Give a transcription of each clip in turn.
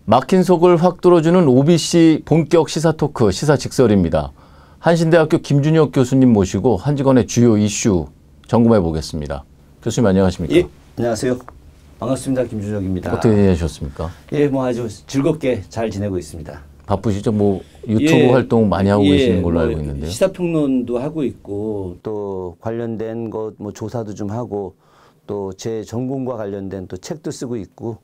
막힌 속을 확 뚫어주는 OBC 본격 시사 토크 시사 직설입니다. 한신대학교 김준혁 교수님 모시고 한 주간의 주요 이슈 점검해 보겠습니다. 교수님 안녕하십니까? 예, 안녕하세요. 반갑습니다. 김준혁입니다. 어떻게 지내셨습니까? 예, 뭐 아주 즐겁게 잘 지내고 있습니다. 바쁘시죠? 뭐 유튜브 활동 많이 하고 계시는 걸로 알고 있는데요. 시사평론도 하고 있고 또 관련된 것 뭐 조사도 좀 하고 또 제 전공과 관련된 또 책도 쓰고 있고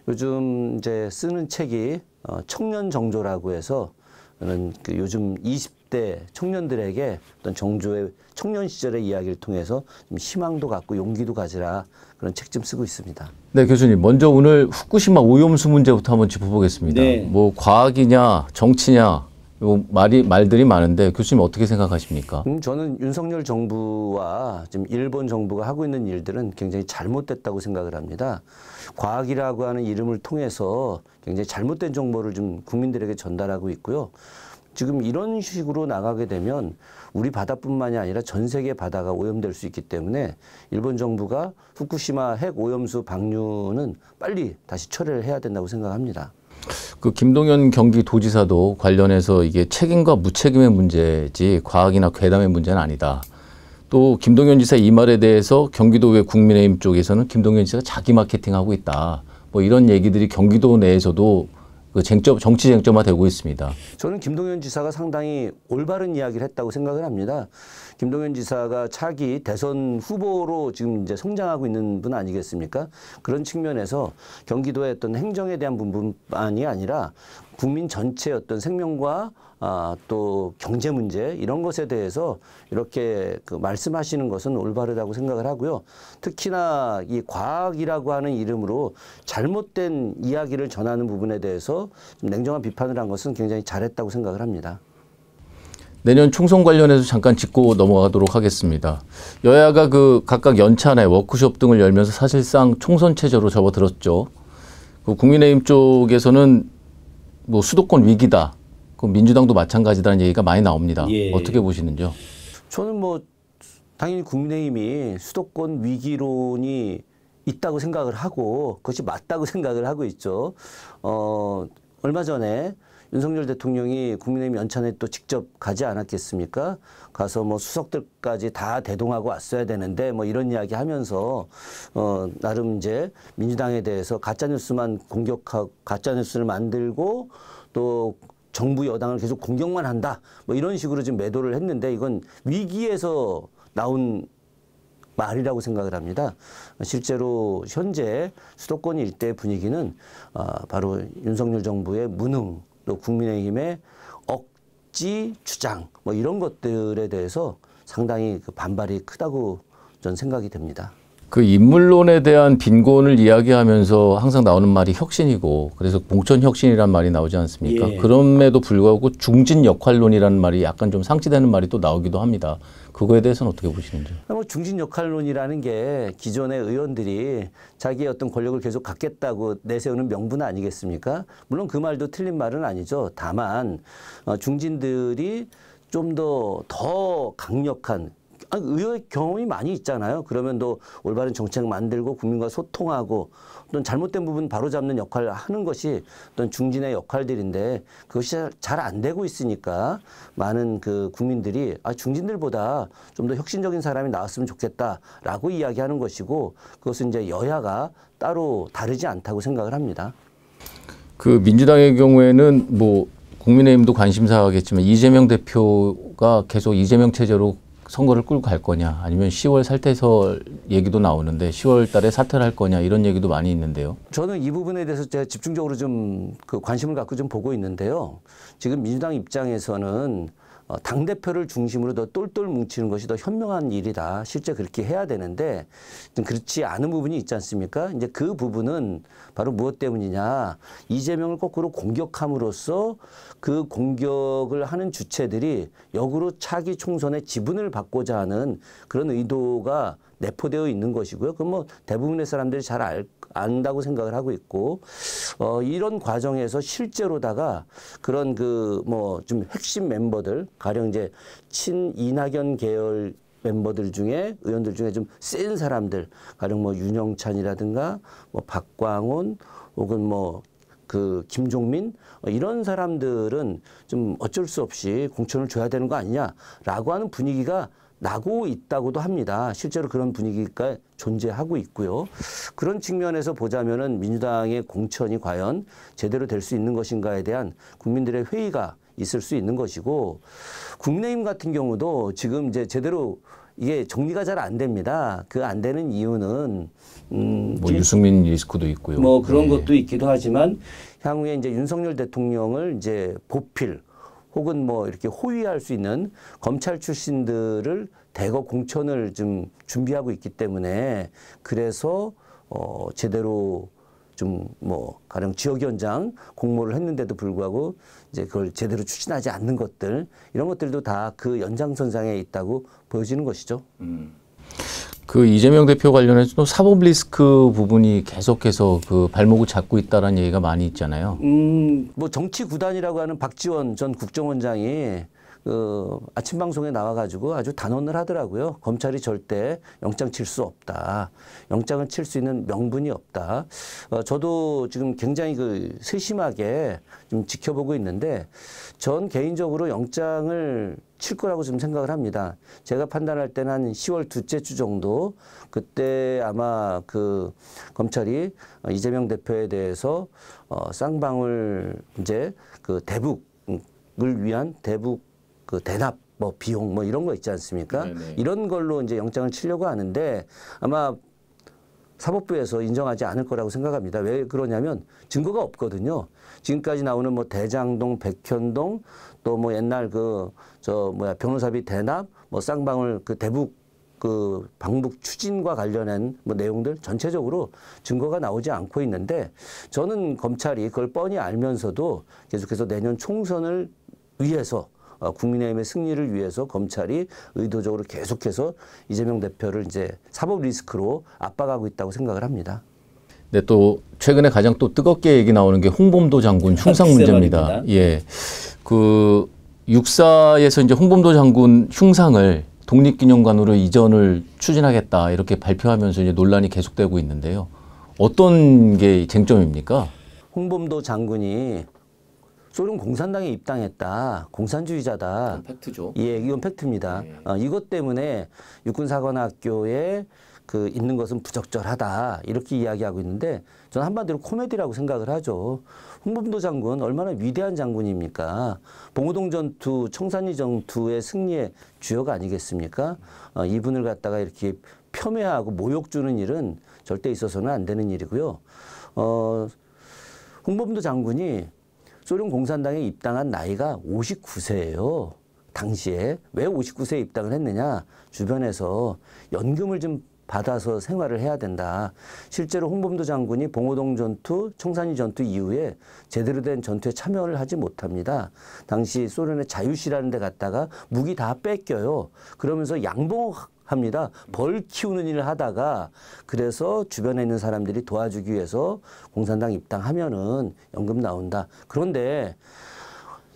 요즘 이제 쓰는 책이 청년 정조라고 해서 저는 그 요즘 20대 청년들에게 어떤 정조의 청년 시절의 이야기를 통해서 좀 희망도 갖고 용기도 가지라 그런 책 좀 쓰고 있습니다. 네, 교수님. 먼저 오늘 후쿠시마 오염수 문제부터 한번 짚어보겠습니다. 네. 뭐 과학이냐 정치냐 말들이 많은데 교수님 어떻게 생각하십니까? 저는 윤석열 정부와 지금 일본 정부가 하고 있는 일들은 굉장히 잘못됐다고 생각을 합니다. 과학이라고 하는 이름을 통해서 굉장히 잘못된 정보를 좀 국민들에게 전달하고 있고요. 지금 이런 식으로 나가게 되면 우리 바다뿐만이 아니라 전 세계 바다가 오염될 수 있기 때문에 일본 정부가 후쿠시마 핵 오염수 방류는 빨리 다시 철회를 해야 된다고 생각합니다. 그 김동연 경기도지사도 관련해서 이게 책임과 무책임의 문제지 과학이나 괴담의 문제는 아니다. 또 김동연 지사 이 말에 대해서 경기도의 국민의힘 쪽에서는 김동연 지사가 자기 마케팅하고 있다. 뭐 이런 얘기들이 경기도 내에서도 그 정치 쟁점화되고 있습니다. 저는 김동연 지사가 상당히 올바른 이야기를 했다고 생각을 합니다. 김동연 지사가 차기 대선 후보로 지금 이제 성장하고 있는 분 아니겠습니까? 그런 측면에서 경기도의 어떤 행정에 대한 부분만이 아니라 국민 전체의 어떤 생명과 또 경제 문제 이런 것에 대해서 이렇게 그 말씀하시는 것은 올바르다고 생각을 하고요. 특히나 이 과학이라고 하는 이름으로 잘못된 이야기를 전하는 부분에 대해서 좀 냉정한 비판을 한 것은 굉장히 잘했다고 생각을 합니다. 내년 총선 관련해서 잠깐 짚고 넘어가도록 하겠습니다. 여야가 그 각각 연찬회, 워크숍 등을 열면서 사실상 총선 체제로 접어들었죠. 그 국민의힘 쪽에서는 뭐 수도권 위기다. 그 민주당도 마찬가지다는 얘기가 많이 나옵니다. 예. 어떻게 보시는지요? 저는 뭐 당연히 국민의힘이 수도권 위기론이 있다고 생각을 하고 그것이 맞다고 생각을 하고 있죠. 얼마 전에 윤석열 대통령이 국민의힘 연찬에 또 직접 가지 않았겠습니까? 가서 뭐 수석들까지 다 대동하고 왔어야 되는데 뭐 이런 이야기 하면서 나름 이제 민주당에 대해서 가짜뉴스만 공격하고 가짜뉴스를 만들고 또 정부 여당을 계속 공격만 한다. 뭐 이런 식으로 지금 매도를 했는데 이건 위기에서 나온 말이라고 생각을 합니다. 실제로 현재 수도권 일대 분위기는 바로 윤석열 정부의 무능 또 국민의힘의 억지 주장 뭐 이런 것들에 대해서 상당히 그 반발이 크다고 저는 생각이 됩니다. 그 인물론에 대한 빈곤을 이야기하면서 항상 나오는 말이 혁신이고 그래서 공천 혁신이란 말이 나오지 않습니까? 예. 그럼에도 불구하고 중진 역할론이라는 말이 약간 좀 상치되는 말이 또 나오기도 합니다. 그거에 대해서는 어떻게 보시는지? 뭐 중진 역할론이라는 게 기존의 의원들이 자기의 어떤 권력을 계속 갖겠다고 내세우는 명분 아니겠습니까? 물론 그 말도 틀린 말은 아니죠. 다만 중진들이 좀 더 강력한 의회 경험이 많이 있잖아요. 그러면 또 올바른 정책 만들고 국민과 소통하고 어떤 잘못된 부분 바로잡는 역할을 하는 것이 어떤 중진의 역할들인데 그것이 잘 안 되고 있으니까 많은 그 국민들이 중진들보다 좀 더 혁신적인 사람이 나왔으면 좋겠다라고 이야기하는 것이고 그것은 이제 여야가 따로 다르지 않다고 생각을 합니다. 그 민주당의 경우에는 뭐 국민의힘도 관심사겠지만 이재명 대표가 계속 이재명 체제로 선거를 끌고 갈 거냐 아니면 10월 살퇴설 얘기도 나오는데 10월 달에 사퇴를 할 거냐 이런 얘기도 많이 있는데요. 저는 이 부분에 대해서 제가 집중적으로 좀 그 관심을 갖고 좀 보고 있는데요. 지금 민주당 입장에서는 당대표를 중심으로 더 똘똘 뭉치는 것이 더 현명한 일이다. 실제 그렇게 해야 되는데 좀 그렇지 않은 부분이 있지 않습니까? 이제 그 부분은 바로 무엇 때문이냐. 이재명을 거꾸로 공격함으로써 그 공격을 하는 주체들이 역으로 차기 총선의 지분을 받고자 하는 그런 의도가 내포되어 있는 것이고요. 그건 뭐 대부분의 사람들이 잘 안다고 생각을 하고 있고 이런 과정에서 실제로다가 그런 그 뭐 좀 핵심 멤버들 가령 이제 친 이낙연 계열 멤버들 중에 의원들 중에 좀 센 사람들 가령 뭐 윤영찬이라든가 뭐 박광온 혹은 뭐 그 김종민 이런 사람들은 좀 어쩔 수 없이 공천을 줘야 되는 거 아니냐라고 하는 분위기가 나고 있다고도 합니다. 실제로 그런 분위기가 존재하고 있고요. 그런 측면에서 보자면은 민주당의 공천이 과연 제대로 될 수 있는 것인가에 대한 국민들의 회의가 있을 수 있는 것이고, 국민의힘 같은 경우도 지금 이제 제대로 이게 정리가 잘 안 됩니다. 그 안 되는 이유는 뭐 유승민 리스크도 있고요. 뭐 그런 것도 있기도 하지만 향후에 이제 윤석열 대통령을 이제 보필 혹은 뭐 이렇게 호위할 수 있는 검찰 출신들을 대거 공천을 좀 준비하고 있기 때문에, 그래서 제대로 좀 뭐 가령 지역위원장 공모를 했는데도 불구하고 이제 그걸 제대로 추진하지 않는 것들, 이런 것들도 다 그 연장선상에 있다고 보여지는 것이죠. 그 이재명 대표 관련해서도 사법 리스크 부분이 계속해서 그 발목을 잡고 있다라는 얘기가 많이 있잖아요. 뭐 정치 구단이라고 하는 박지원 전 국정원장이 그 아침 방송에 나와가지고 아주 단언을 하더라고요. 검찰이 절대 영장 칠 수 없다. 영장을 칠 수 있는 명분이 없다. 저도 지금 굉장히 그 세심하게 좀 지켜보고 있는데, 전 개인적으로 영장을 칠 거라고 좀 생각을 합니다. 제가 판단할 때는 한 10월 둘째 주 정도, 그때 아마 그 검찰이 이재명 대표에 대해서 쌍방울 이제 그 대북을 위한 대북 그 대납 뭐 비용 뭐 이런 거 있지 않습니까? 네네. 이런 걸로 이제 영장을 치려고 하는데 아마 사법부에서 인정하지 않을 거라고 생각합니다. 왜 그러냐면 증거가 없거든요. 지금까지 나오는 뭐 대장동, 백현동, 또 뭐 옛날 그 변호사비 대납, 뭐 쌍방울 그 대북 그 방북 추진과 관련한 뭐 내용들 전체적으로 증거가 나오지 않고 있는데, 저는 검찰이 그걸 뻔히 알면서도 계속해서 내년 총선을 위해서 국민의힘의 승리를 위해서 검찰이 의도적으로 계속해서 이재명 대표를 이제 사법 리스크로 압박하고 있다고 생각을 합니다. 근데 또 최근에 가장 또 뜨겁게 얘기 나오는 게 홍범도 장군 흉상 문제입니다. 말입니다. 예, 그 육사에서 이제 홍범도 장군 흉상을 독립기념관으로 이전을 추진하겠다 이렇게 발표하면서 이제 논란이 계속되고 있는데요. 어떤 게 쟁점입니까? 홍범도 장군이 소련 공산당에 입당했다. 공산주의자다. 팩트죠. 예, 이건 팩트입니다. 이것 때문에 육군사관학교에 그 있는 것은 부적절하다. 이렇게 이야기하고 있는데, 저는 한마디로 코미디라고 생각을 하죠. 홍범도 장군 얼마나 위대한 장군입니까? 봉오동 전투, 청산리 전투의 승리의 주역 아니겠습니까? 이분을 갖다가 이렇게 폄훼하고 모욕 주는 일은 절대 있어서는 안 되는 일이고요. 홍범도 장군이 소련 공산당에 입당한 나이가 59세예요. 당시에. 왜 59세에 입당을 했느냐? 주변에서 연금을 좀 받아서 생활을 해야 된다. 실제로 홍범도 장군이 봉오동 전투, 청산리 전투 이후에 제대로 된 전투에 참여를 하지 못합니다. 당시 소련의 자유시라는 데 갔다가 무기 다 뺏겨요. 그러면서 양봉합니다. 벌 키우는 일을 하다가, 그래서 주변에 있는 사람들이 도와주기 위해서 공산당 입당하면은 연금 나온다. 그런데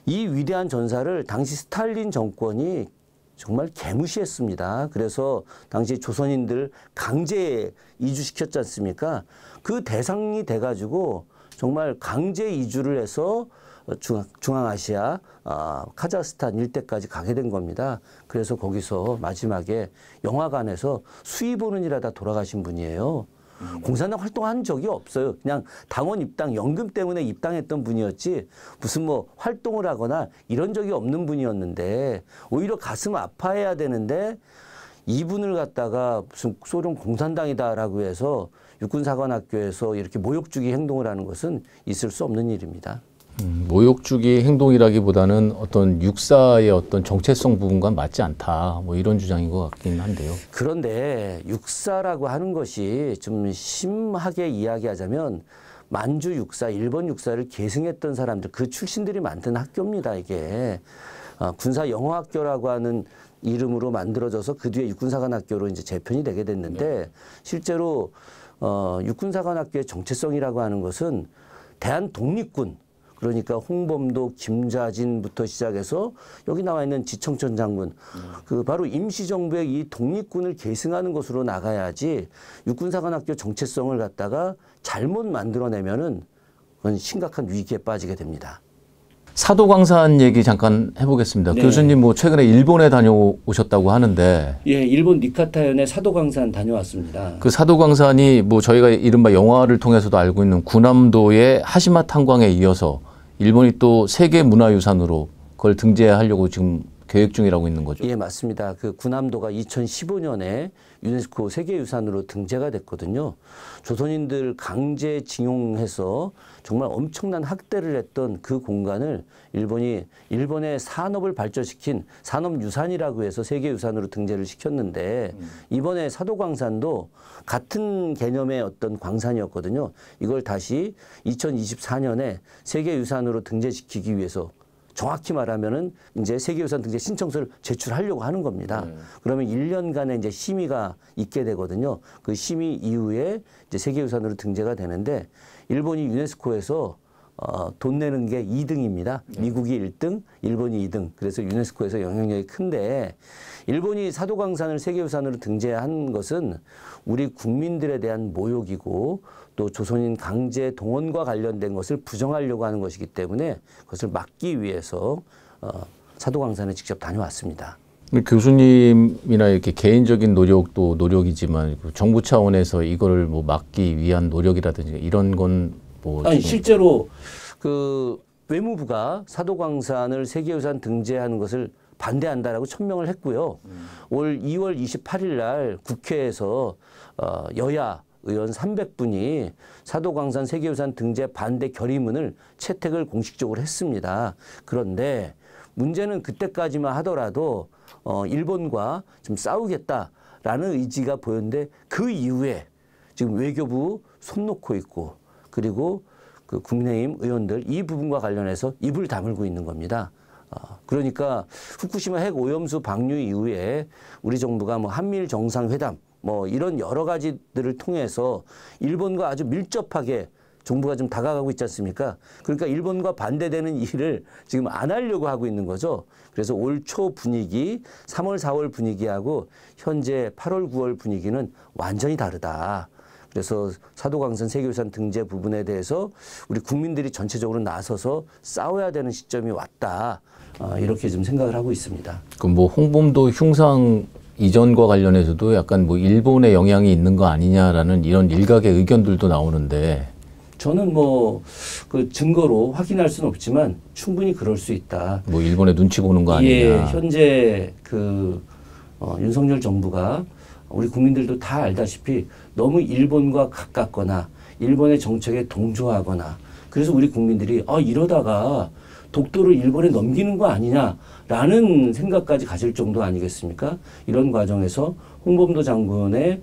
이 위대한 전사를 당시 스탈린 정권이 정말 개무시했습니다. 그래서 당시 조선인들 강제 이주시켰지 않습니까? 그 대상이 돼가지고 정말 강제 이주를 해서 중앙아시아, 카자흐스탄 일대까지 가게 된 겁니다. 그래서 거기서 마지막에 영화관에서 수의 보는 일하다 돌아가신 분이에요. 공산당 활동한 적이 없어요. 그냥 당원 입당, 연금 때문에 입당했던 분이었지 무슨 뭐 활동을 하거나 이런 적이 없는 분이었는데, 오히려 가슴 아파해야 되는데 이분을 갖다가 무슨 소련 공산당이다라고 해서 육군사관학교에서 이렇게 모욕주기 행동을 하는 것은 있을 수 없는 일입니다. 모욕주기 행동이라기보다는 어떤 육사의 어떤 정체성 부분과 맞지 않다. 뭐 이런 주장인 것 같긴 한데요. 그런데 육사라고 하는 것이 좀 심하게 이야기하자면 만주 육사, 일본 육사를 계승했던 사람들, 그 출신들이 만든 학교입니다. 이게 군사영어학교라고 하는 이름으로 만들어져서 그 뒤에 육군사관학교로 이제 재편이 되게 됐는데, 실제로 육군사관학교의 정체성이라고 하는 것은 대한독립군, 그러니까 홍범도, 김좌진부터 시작해서 여기 나와 있는 지청천 장군, 그 바로 임시정부의 이 독립군을 계승하는 것으로 나가야지, 육군사관학교 정체성을 갖다가 잘못 만들어내면은 심각한 위기에 빠지게 됩니다. 사도광산 얘기 잠깐 해보겠습니다. 네. 교수님 뭐 최근에 일본에 다녀오셨다고 하는데 예, 일본 니카타현에 사도광산 다녀왔습니다. 그 사도광산이 뭐 저희가 이른바 영화를 통해서도 알고 있는 구남도의 하시마 탄광에 이어서 일본이 또 세계 문화유산으로 그걸 등재하려고 지금 계획 중이라고 있는 거죠. 예, 맞습니다. 그 구남도가 2015년에 유네스코 세계유산으로 등재가 됐거든요. 조선인들 강제징용해서 정말 엄청난 학대를 했던 그 공간을 일본의 산업을 발전시킨 산업유산이라고 해서 세계유산으로 등재를 시켰는데 이번에 사도광산도 같은 개념의 어떤 광산이었거든요. 이걸 다시 2024년에 세계유산으로 등재시키기 위해서 정확히 말하면은 이제 세계유산 등재 신청서를 제출하려고 하는 겁니다. 그러면 1년간의 이제 심의가 있게 되거든요. 그 심의 이후에 이제 세계유산으로 등재가 되는데 일본이 유네스코에서 돈 내는 게 2등입니다. 미국이 1등, 일본이 2등. 그래서 유네스코에서 영향력이 큰데 일본이 사도광산을 세계유산으로 등재한 것은 우리 국민들에 대한 모욕이고 또 조선인 강제 동원과 관련된 것을 부정하려고 하는 것이기 때문에 그것을 막기 위해서 사도광산에 직접 다녀왔습니다. 교수님이나 이렇게 개인적인 노력도 노력이지만 정부 차원에서 이거를 뭐 막기 위한 노력이라든지 이런 건 뭐 아니 실제로 그 외무부가 사도광산을 세계유산 등재하는 것을 반대한다라고 천명을 했고요. 올 2월 28일 날 국회에서 여야 의원 300분이 사도광산 세계유산 등재 반대 결의문을 채택을 공식적으로 했습니다. 그런데 문제는 그때까지만 하더라도 일본과 좀 싸우겠다라는 의지가 보였는데 그 이후에 지금 외교부 손 놓고 있고 그리고 그 국민의힘 의원들 이 부분과 관련해서 입을 다물고 있는 겁니다. 그러니까 후쿠시마 핵 오염수 방류 이후에 우리 정부가 뭐 한미일 정상회담 뭐 이런 여러 가지들을 통해서 일본과 아주 밀접하게 정부가 좀 다가가고 있지 않습니까? 그러니까 일본과 반대되는 일을 지금 안 하려고 하고 있는 거죠. 그래서 올 초 분위기, 3월, 4월 분위기하고 현재 8월, 9월 분위기는 완전히 다르다. 그래서 사도광산 세계유산 등재 부분에 대해서 우리 국민들이 전체적으로 나서서 싸워야 되는 시점이 왔다. 이렇게 좀 생각을 하고 있습니다. 그 뭐 홍범도 흉상 이전과 관련해서도 약간 뭐 일본의 영향이 있는 거 아니냐라는 이런 일각의 의견들도 나오는데 저는 뭐 그 증거로 확인할 수는 없지만 충분히 그럴 수 있다. 뭐 일본의 눈치 보는 거 아니냐. 예, 현재 그 윤석열 정부가 우리 국민들도 다 알다시피 너무 일본과 가깝거나 일본의 정책에 동조하거나 그래서 우리 국민들이 이러다가 독도를 일본에 넘기는 거 아니냐라는 생각까지 가질 정도 아니겠습니까? 이런 과정에서 홍범도 장군의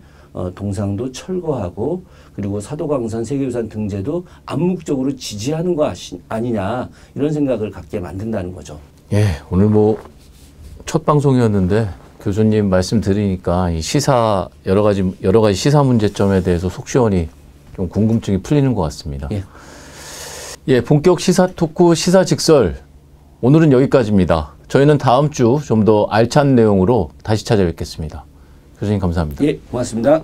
동상도 철거하고 그리고 사도광산 세계유산 등재도 암묵적으로 지지하는 거 아니냐 이런 생각을 갖게 만든다는 거죠. 예, 오늘 뭐 첫 방송이었는데 교수님 말씀 들으니까 이 시사 여러 가지 시사 문제점에 대해서 속 시원히 좀 궁금증이 풀리는 것 같습니다. 예. 예, 본격 시사 토크 시사 직설 오늘은 여기까지입니다. 저희는 다음 주 좀 더 알찬 내용으로 다시 찾아뵙겠습니다. 교수님 감사합니다. 예, 고맙습니다.